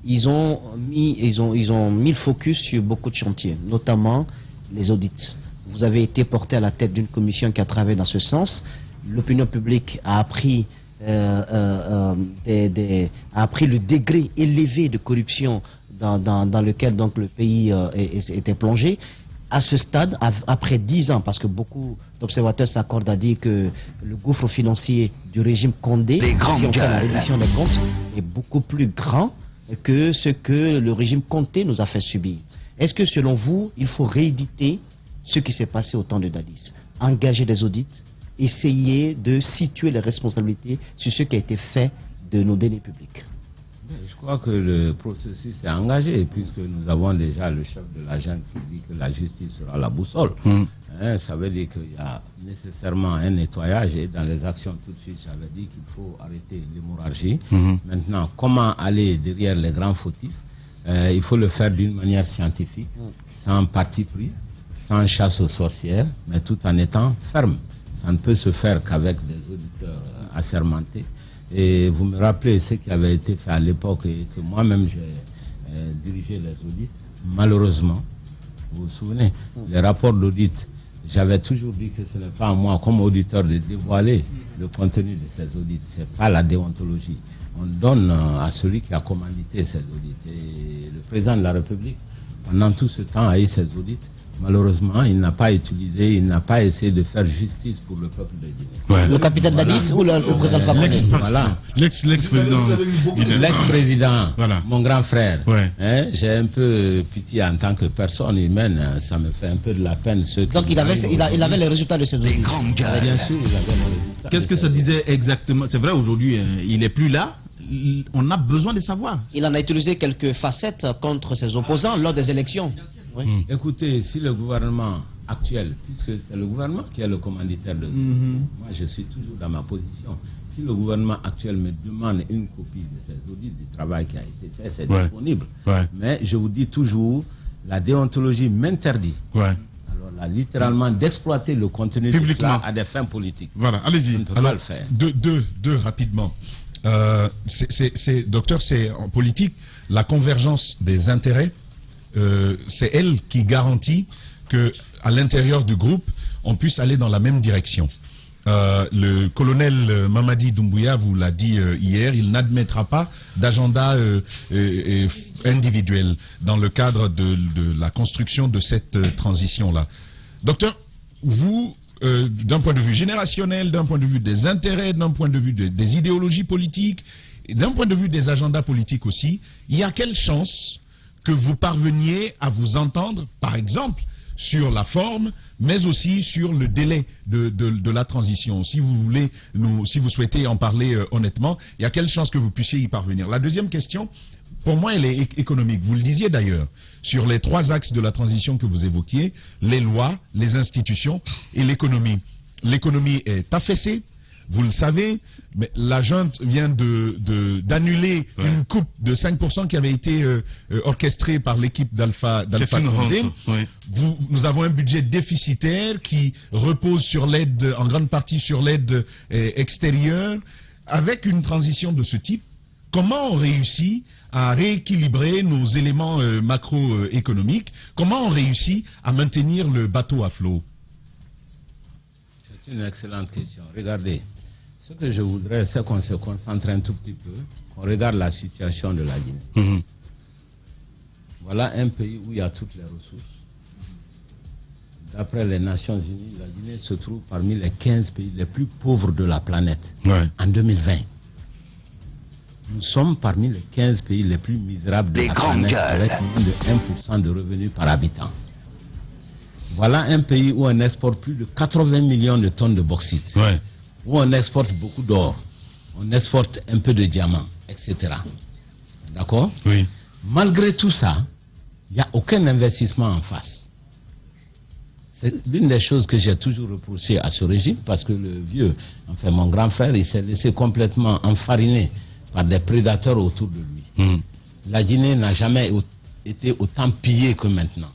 ils ont mis le focus sur beaucoup de chantiers, notamment les audits. Vous avez été porté à la tête d'une commission qui a travaillé dans ce sens. L'opinion publique a appris le degré élevé de corruption dans lequel donc le pays était plongé. À ce stade, après 10 ans, parce que beaucoup d'observateurs s'accordent à dire que le gouffre financier du régime Condé, si on fait la reddition des comptes, est beaucoup plus grand que ce que le régime Conté nous a fait subir. Est-ce que selon vous, il faut rééditer ce qui s'est passé au temps de Dadis, engager des audits, essayer de situer les responsabilités sur ce qui a été fait de nos deniers publics? Je crois que le processus est engagé, puisque nous avons déjà le chef de la junte qui dit que la justice sera la boussole. Ça veut dire qu'il y a nécessairement un nettoyage, et dans les actions tout de suite, j'avais dit qu'il faut arrêter l'hémorragie. Maintenant, comment aller derrière les grands fautifs? Il faut le faire d'une manière scientifique, sans parti pris, sans chasse aux sorcières, mais tout en étant ferme. Ça ne peut se faire qu'avec des auditeurs assermentés. Et vous me rappelez ce qui avait été fait à l'époque et que moi-même j'ai dirigé les audits. Malheureusement, vous vous souvenez, les rapports d'audit, j'avais toujours dit que ce n'est pas à moi comme auditeur de dévoiler le contenu de ces audits. Ce n'est pas la déontologie. On donne à celui qui a commandité ces audits. Et le président de la République, pendant tout ce temps, a eu ces audits. Malheureusement, il n'a pas utilisé, il n'a pas essayé de faire justice pour le peuple de Guinée. Le capitaine Dadis ou le président Fakonde? L'ex-président. L'ex-président, mon grand frère. J'ai un peu pitié en tant que personne humaine, ça me fait un peu de la peine. Donc il avait les résultats de ces audits. Bien sûr, il avait les résultats. Qu'est-ce que ça disait exactement? C'est vrai, aujourd'hui, il n'est plus là. On a besoin de savoir. Il en a utilisé quelques facettes contre ses opposants lors des élections. Écoutez, si le gouvernement actuel, puisque c'est le gouvernement qui est le commanditaire de moi je suis toujours dans ma position, si le gouvernement actuel me demande une copie de ces audits du travail qui a été fait, c'est disponible. Mais je vous dis toujours, la déontologie m'interdit. Alors là, littéralement, d'exploiter le contenu de cela à des fins politiques. Voilà, allez-y. On ne peut pas le faire. Deux rapidement. Docteur, c'est en politique, la convergence des intérêts, c'est elle qui garantit que à l'intérieur du groupe, on puisse aller dans la même direction. Le colonel Mamadi Doumbouya vous l'a dit hier, il n'admettra pas d'agenda individuel dans le cadre de la construction de cette transition-là. Docteur, vous, d'un point de vue générationnel, d'un point de vue des intérêts, d'un point de vue des idéologies politiques, et d'un point de vue des agendas politiques aussi, il y a quelle chance que vous parveniez à vous entendre, par exemple, sur la forme, mais aussi sur le délai de la transition. Si vous voulez, si vous souhaitez en parler honnêtement, il y a quelle chance que vous puissiez y parvenir? La deuxième question, pour moi, elle est économique. Vous le disiez d'ailleurs, sur les trois axes de la transition que vous évoquiez, les lois, les institutions et l'économie. L'économie est affaissée, vous le savez, mais la junte vient d'annuler une coupe de 5% qui avait été orchestrée par l'équipe d'Alpha Condé. Nous avons un budget déficitaire qui repose sur l'aide, en grande partie sur l'aide extérieure. Avec une transition de ce type, comment on réussit à rééquilibrer nos éléments macroéconomiques? Comment on réussit à maintenir le bateau à flot? C'est une excellente question. Regardez, ce que je voudrais, c'est qu'on se concentre un tout petit peu, qu'on regarde la situation de la Guinée. Voilà un pays où il y a toutes les ressources. D'après les Nations Unies, la Guinée se trouve parmi les 15 pays les plus pauvres de la planète en 2020. Nous sommes parmi les 15 pays les plus misérables de la planète, avec moins de 1% de revenus par habitant. Voilà un pays où on exporte plus de 80 millions de tonnes de bauxite, où on exporte beaucoup d'or, on exporte un peu de diamants, etc. D'accord? Malgré tout ça, il n'y a aucun investissement en face. C'est l'une des choses que j'ai toujours reproché à ce régime, parce que le vieux, enfin mon grand frère, il s'est laissé complètement enfariner par des prédateurs autour de lui. La Guinée n'a jamais été autant pillée que maintenant.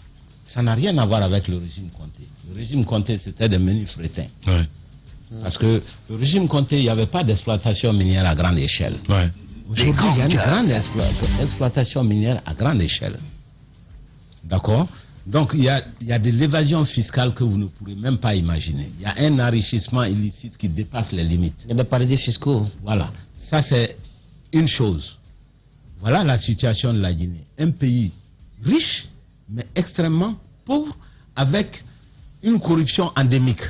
Ça n'a rien à voir avec le régime Conté. Le régime Conté, c'était des menus frétins. Parce que le régime Conté, il n'y avait pas d'exploitation minière à grande échelle. Aujourd'hui, il y a une grande exploitation minière à grande échelle. D'accord? Donc, il y a de l'évasion fiscale que vous ne pourrez même pas imaginer. Il y a un enrichissement illicite qui dépasse les limites. Il y a des paradis fiscaux. Voilà. Ça, c'est une chose. Voilà la situation de la Guinée. Un pays riche, mais extrêmement pauvre, avec une corruption endémique.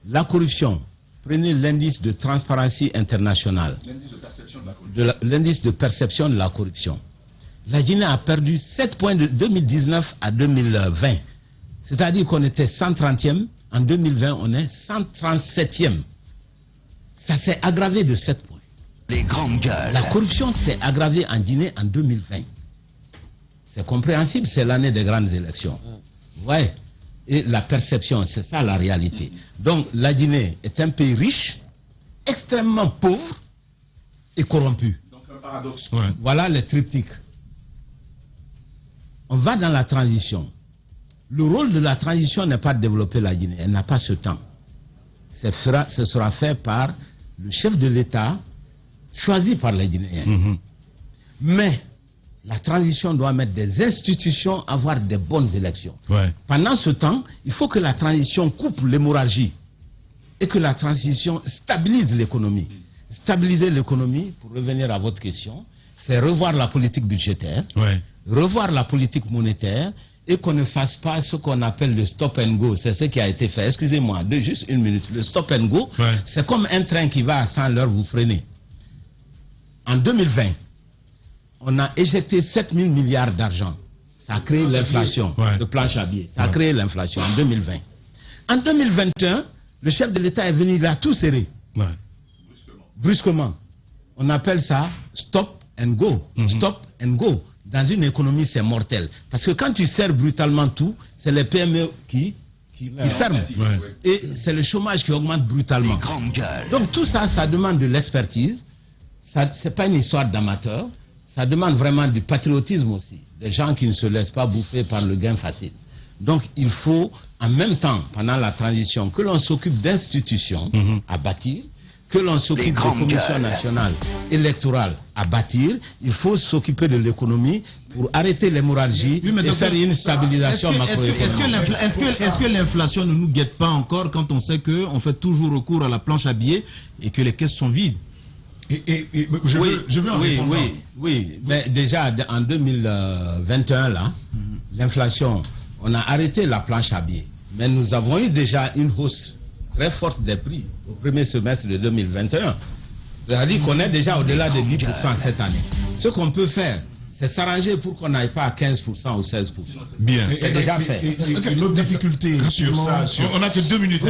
La corruption, prenez l'indice de Transparency International, l'indice de perception de la corruption. La Guinée a perdu 7 points de 2019 à 2020. C'est-à-dire qu'on était 130e, en 2020 on est 137e. Ça s'est aggravé de 7 points. Les grandes gueules. La corruption s'est aggravée en Guinée en 2020. C'est compréhensible, c'est l'année des grandes élections. Ouais. Et la perception, c'est ça la réalité. Donc la Guinée est un pays riche, extrêmement pauvre et corrompu. Donc un paradoxe. Ouais. Voilà les triptyques. On va dans la transition. Le rôle de la transition n'est pas de développer la Guinée. Elle n'a pas ce temps. Ce sera fait par le chef de l'État choisi par les Guinéens. Mais la transition doit mettre des institutions, avoir des bonnes élections. Ouais. Pendant ce temps, il faut que la transition coupe l'hémorragie et que la transition stabilise l'économie. Stabiliser l'économie, pour revenir à votre question, c'est revoir la politique budgétaire, revoir la politique monétaire et qu'on ne fasse pas ce qu'on appelle le stop and go. C'est ce qui a été fait. Excusez-moi, juste une minute. Le stop and go, c'est comme un train qui va à 100 l'heure, vous freinez. En 2020, on a éjecté 7 000 milliards d'argent. Ça a créé l'inflation de planche à billets. Ça a créé l'inflation en 2020. En 2021, le chef de l'État est venu, il a tout serré. Brusquement. On appelle ça stop and go. Stop and go. Dans une économie, c'est mortel. Parce que quand tu serres brutalement tout, c'est les PME qui ferment. Et c'est le chômage qui augmente brutalement. Donc tout ça, ça demande de l'expertise. Ce n'est pas une histoire d'amateur. Ça demande vraiment du patriotisme aussi. Des gens qui ne se laissent pas bouffer par le gain facile. Donc il faut, en même temps, pendant la transition, que l'on s'occupe d'institutions à bâtir, que l'on s'occupe de commission nationale électorale à bâtir. Il faut s'occuper de l'économie pour arrêter l'hémorragie et faire une stabilisation macroéconomique. Est-ce que l'inflation ne nous guette pas encore quand on sait qu'on fait toujours recours à la planche à billets et que les caisses sont vides? Je veux en répondre. Oui. Mais déjà, en 2021, là, l'inflation, on a arrêté la planche à billets. Mais nous avons eu déjà une hausse très forte des prix au premier semestre de 2021. C'est-à-dire qu'on est déjà au-delà de 10% cette année. Ce qu'on peut faire, c'est s'arranger pour qu'on n'aille pas à 15% ou 16%. Bien. C'est déjà fait. Une autre difficulté sur ça. On n'a que 2 minutes.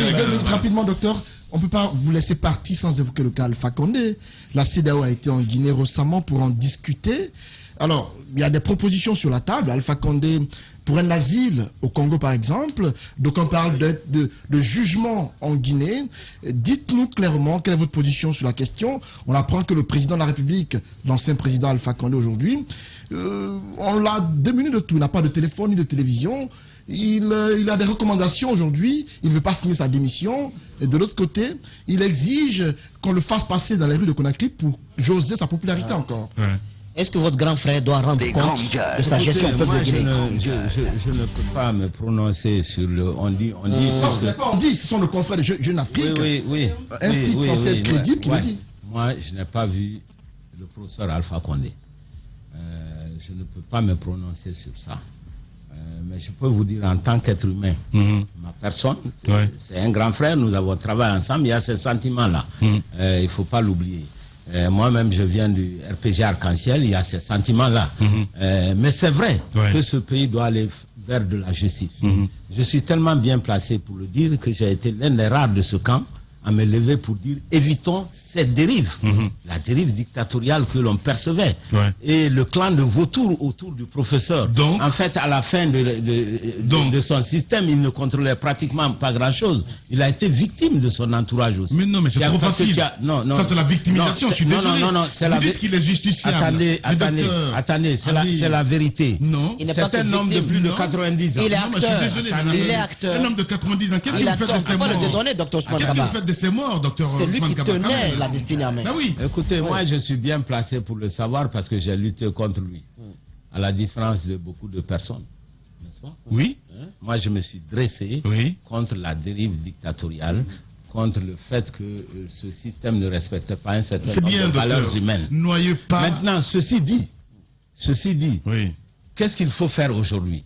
Rapidement, docteur. On ne peut pas vous laisser partir sans évoquer le cas Alpha Condé. La CEDEAO a été en Guinée récemment pour en discuter. Alors, il y a des propositions sur la table. Alpha Condé pour un asile au Congo, par exemple. Donc, on parle de jugement en Guinée. Dites-nous clairement quelle est votre position sur la question. On apprend que le président de la République, l'ancien président Alpha Condé aujourd'hui, on l'a démuni de tout. Il n'a pas de téléphone ni de télévision. Il a des recommandations aujourd'hui, il ne veut pas signer sa démission, et de l'autre côté, il exige qu'on le fasse passer dans les rues de Conakry pour jaser sa popularité encore. Est-ce que votre grand frère doit rendre compte de sa gestion au peuple de Guinée? Je ne peux pas me prononcer sur le on dit. Non, ce n'est pas on dit, ce sont nos confrères de Jeune Afrique. Oui. Un site censé être crédible qui le dit. Moi, je n'ai pas vu le professeur Alpha Condé. Je ne peux pas me prononcer sur ça. Mais je peux vous dire en tant qu'être humain, ma personne, c'est un grand frère, nous avons travaillé ensemble, il y a ces sentiments-là. Il ne faut pas l'oublier. Moi-même, je viens du RPG Arc-en-Ciel, il y a ces sentiments-là. Mais c'est vrai que ce pays doit aller vers de la justice. Je suis tellement bien placé pour le dire que j'ai été l'un des rares de ce camp à me lever pour dire évitons cette dérive, la dérive dictatoriale que l'on percevait. Et le clan de vautours autour du professeur. Donc, en fait, à la fin de son système, il ne contrôlait pratiquement pas grand-chose. Il a été victime de son entourage aussi. Mais non, mais c'est trop facile. Ça, c'est la victimisation. Je suis désolé. Non, c'est la vérité. Qu'il est justiciable. Attendez, c'est la vérité. Non. C'est un homme de plus de 90 ans. Il est acteur. Il est acteur. Un homme de 90 ans. Qu'est-ce que vous faites de ces morts? Qu'est-ce que vous faites de ces morts, docteur? C'est lui qui tenait la destinée en main. Oui. Écoutez, moi, je suis bien placé pour le savoir parce que j'ai lutté contre lui. À la différence de beaucoup de personnes. N'est-ce pas? Oui. Moi, je me suis dressé contre la dérive dictatoriale, contre le fait que ce système ne respecte pas un certain nombre de valeurs humaines. Noyez pas. Maintenant, ceci dit, qu'est-ce qu'il faut faire aujourd'hui?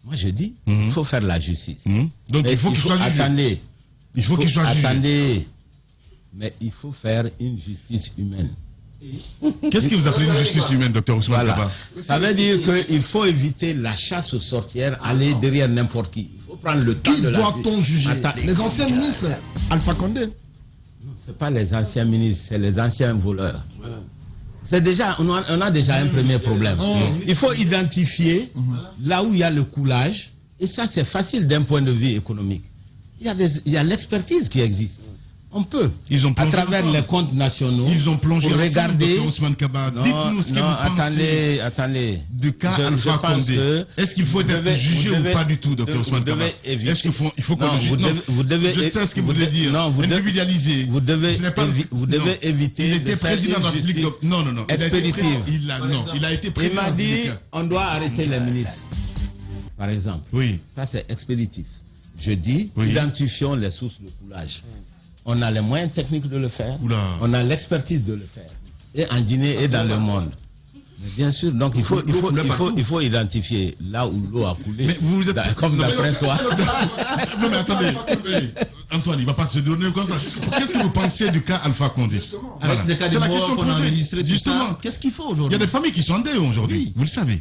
Moi, je dis, il faut faire la justice. Donc, il faut qu'il soit jugé. Attendez. Il faut qu'il soit jugé. Attendez. Mais il faut faire une justice humaine. Qu'est-ce que vous appelez une justice humaine, docteur Ousmane Kaba? Ça veut dire qu'il faut éviter la chasse aux sorcières, aller derrière n'importe qui. Il faut prendre le temps de la Qui doit-on juger? Les anciens ministres, Alpha Condé? c'est pas les anciens ministres, c'est les anciens voleurs. C'est déjà, on a déjà un premier problème. Il faut identifier là où il y a le coulage, et ça c'est facile d'un point de vue économique. Il y a l'expertise qui existe. On peut, à travers les comptes nationaux, ils ont plongé pour regarder. Ousmane Kaba, dites-nous ce que vous pensez du cas Alpha Condé. Est-ce qu'il faut être jugé ou pas du tout, docteur Ousmane Kaba? Est-ce qu'il faut qu'on le juge? Je sais ce que vous voulez dire. Individualiser. Vous devez éviter. Il était président de la République. Non. Expéditive. Il a été président. Il m'a dit on doit arrêter les ministres, par exemple. Oui. Ça c'est expéditif. Je dis identifions les sources de coulage. On a les moyens techniques de le faire. On a l'expertise de le faire. Et en Guinée et dans le monde. Mais bien sûr, donc il faut identifier là où l'eau a coulé. Mais vous êtes comme d'après toi. Non mais attendez. Antoine, il ne va pas se donner comme ça. Qu'est-ce que vous pensez du cas Alpha Condé? Avec ces cas de mort qu'on a enregistrés, justement. Qu'est-ce qu'il faut aujourd'hui? Il y a des familles qui sont en deuil aujourd'hui. Vous le savez.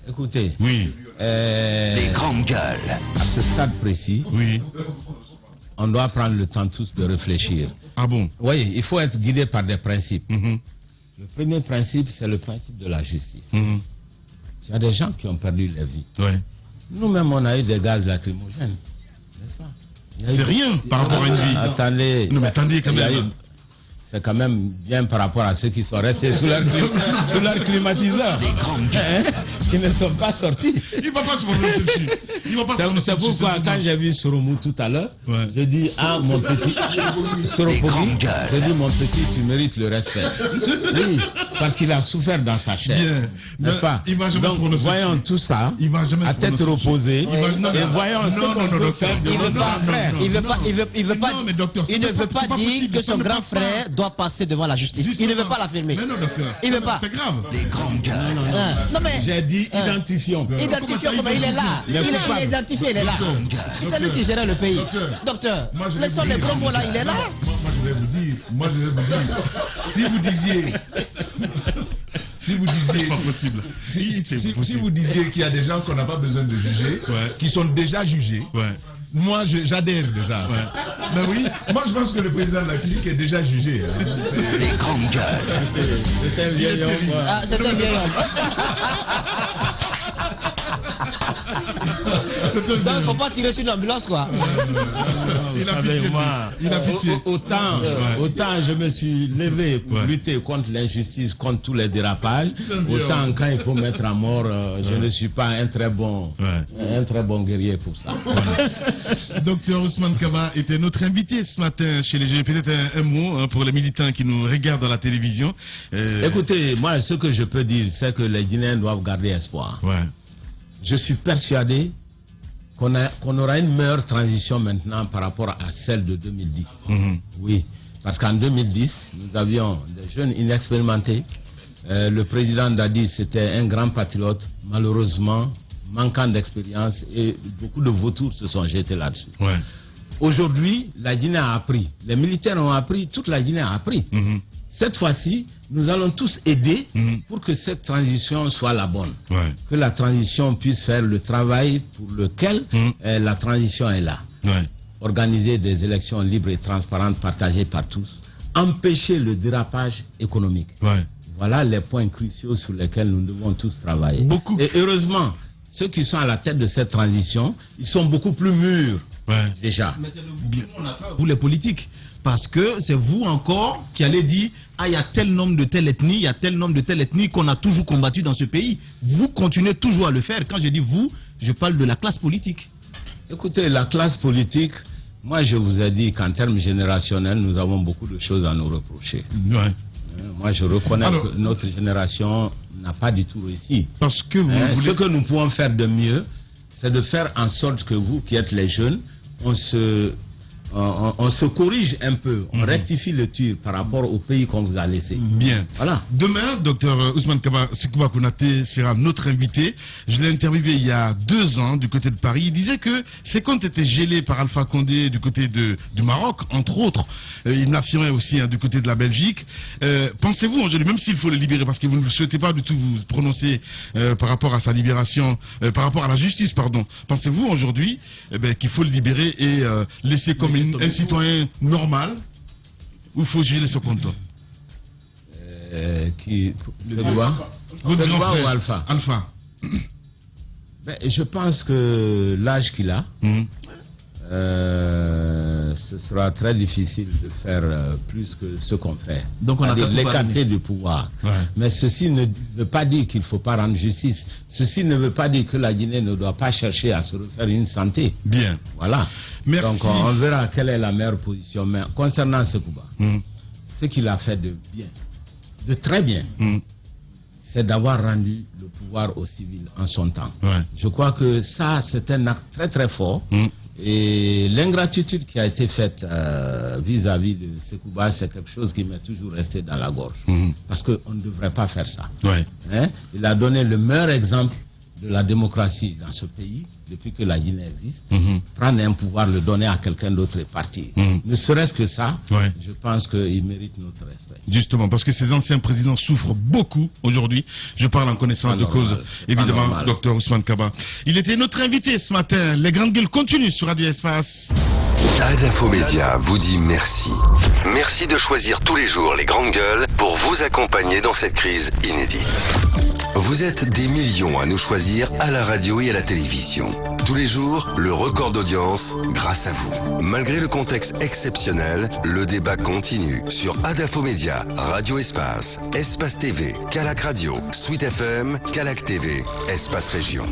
Écoutez. Oui. Les grandes gueules. À ce stade précis. Oui. On doit prendre le temps tous de réfléchir. Ah bon? Oui, il faut être guidé par des principes. Le premier principe, c'est le principe de la justice. Il y a des gens qui ont perdu leur vie. Nous-mêmes, on a eu des gaz lacrymogènes. N'est-ce pas? C'est rien par rapport à une vie. Attendez. Non, mais attendez quand même. C'est quand même bien par rapport à ceux qui sont restés sous leur climatiseur. Les grandes gueules. Qui ne sont pas sortis. Il ne va pas se prononcer dessus. C'est pourquoi quand j'ai vu Soromou tout à l'heure, je dis mon petit Soropovi, je dis mon petit, tu mérites le respect. Oui, parce qu'il a souffert dans sa chair. N'est-ce pas? Donc voyons tout ça à tête reposée et voyons ce qu'on peut faire de notre grand frère. Il ne veut pas dire que son grand frère doit passer devant la justice. Il ne veut pas l'affirmer. Mais non, docteur. Il ne veut pas. C'est grave. Les grandes gueules. Non, mais. J'ai dit identifions. Identifions comment il est là. Il est identifié, il est là. C'est lui qui gérait le pays. Docteur, laissons les gros mots là, il est là. Moi je vais vous dire, si vous disiez. C'est pas possible. Si vous disiez qu'il y a des gens qu'on n'a pas besoin de juger, qui sont déjà jugés, moi j'adhère déjà à ça. Ben oui. Moi je pense que le président de la République est déjà jugé. Les grandes gueules. C'est un vieil homme. Ah, c'est un vieil homme. Donc il ne faut pas tirer sur l'ambulance quoi. Il a pitié. Autant je me suis levé pour lutter contre l'injustice, contre tous les dérapages, autant quand il faut mettre à mort, je ne suis pas un très bon guerrier pour ça. Docteur Ousmane Kaba était notre invité ce matin chez les G. Peut-être un mot pour les militants qui nous regardent à la télévision. Écoutez, moi ce que je peux dire, c'est que les Guinéens doivent garder espoir. Je suis persuadé qu'on aura une meilleure transition maintenant par rapport à celle de 2010. Oui, parce qu'en 2010, nous avions des jeunes inexpérimentés. Le président Dadi, c'était un grand patriote, malheureusement, manquant d'expérience, et beaucoup de vautours se sont jetés là-dessus. Aujourd'hui, la Guinée a appris. Les militaires ont appris, toute la Guinée a appris. Cette fois-ci, nous allons tous aider pour que cette transition soit la bonne. Que la transition puisse faire le travail pour lequel la transition est là. Organiser des élections libres et transparentes partagées par tous. Empêcher le dérapage économique. Voilà les points cruciaux sur lesquels nous devons tous travailler. Et heureusement, ceux qui sont à la tête de cette transition, ils sont beaucoup plus mûrs déjà. Mais c'est vous les politiques. Parce que c'est vous encore qui allez dire il y a tel nombre de telle ethnie, il y a tel nombre de telle ethnie qu'on a toujours combattu dans ce pays. Vous continuez toujours à le faire. Quand je dis vous, je parle de la classe politique. Écoutez, la classe politique, moi je vous ai dit qu'en termes générationnels, nous avons beaucoup de choses à nous reprocher. Moi je reconnais que notre génération n'a pas du tout réussi. Parce que ce que nous pouvons faire de mieux, c'est de faire en sorte que vous qui êtes les jeunes, on se corrige un peu, on rectifie le tir par rapport au pays qu'on vous a laissé. Bien. Voilà. Demain, docteur Ousmane Kaba Sekouba Konaté sera notre invité. Je l'ai interviewé il y a 2 ans du côté de Paris. Il disait que ses comptes étaient gelés par Alpha Condé du côté du Maroc, entre autres. Il l'affirmait aussi du côté de la Belgique. Pensez-vous aujourd'hui, même s'il faut le libérer, parce que vous ne souhaitez pas du tout vous prononcer par rapport à sa libération, par rapport à la justice, pardon, pensez-vous aujourd'hui qu'il faut le libérer et laisser comme un citoyen normal Ou faut geler ce compte? Qui le doigt ou Alpha? Alpha. Ben, je pense que l'âge qu'il a, ce sera très difficile de faire plus que ce qu'on fait. Donc on a l'écarter du pouvoir. Ouais. Mais ceci ne veut pas dire qu'il ne faut pas rendre justice. Ceci ne veut pas dire que la Guinée ne doit pas chercher à se refaire une santé. Bien. Voilà. Merci. Donc on verra quelle est la meilleure position. Mais concernant Sekouba, ce qu'il a fait de bien, de très bien, c'est d'avoir rendu le pouvoir aux civils en son temps. Ouais. Je crois que ça, c'est un acte très très fort. Et l'ingratitude qui a été faite vis-à-vis de Sekouba, c'est quelque chose qui m'est toujours resté dans la gorge. Parce qu'on ne devrait pas faire ça. Ouais. Hein? Il a donné le meilleur exemple de la démocratie dans ce pays, depuis que la Guinée existe. Prendre un pouvoir, le donner à quelqu'un d'autre et partir. Ne serait-ce que ça, je pense qu'il mérite notre respect. Justement, parce que ces anciens présidents souffrent beaucoup aujourd'hui. Je parle en connaissance de cause, évidemment, Dr Ousmane Kaba. Il était notre invité ce matin. Les grandes gueules continuent sur Radio Espace. Adafo Média vous dit merci. Merci de choisir tous les jours les grandes gueules pour vous accompagner dans cette crise inédite. Vous êtes des millions à nous choisir à la radio et à la télévision. Tous les jours, le record d'audience grâce à vous. Malgré le contexte exceptionnel, le débat continue sur Adafo Média, Radio Espace, Espace TV, Calac Radio, Suite FM, Calac TV, Espace Région.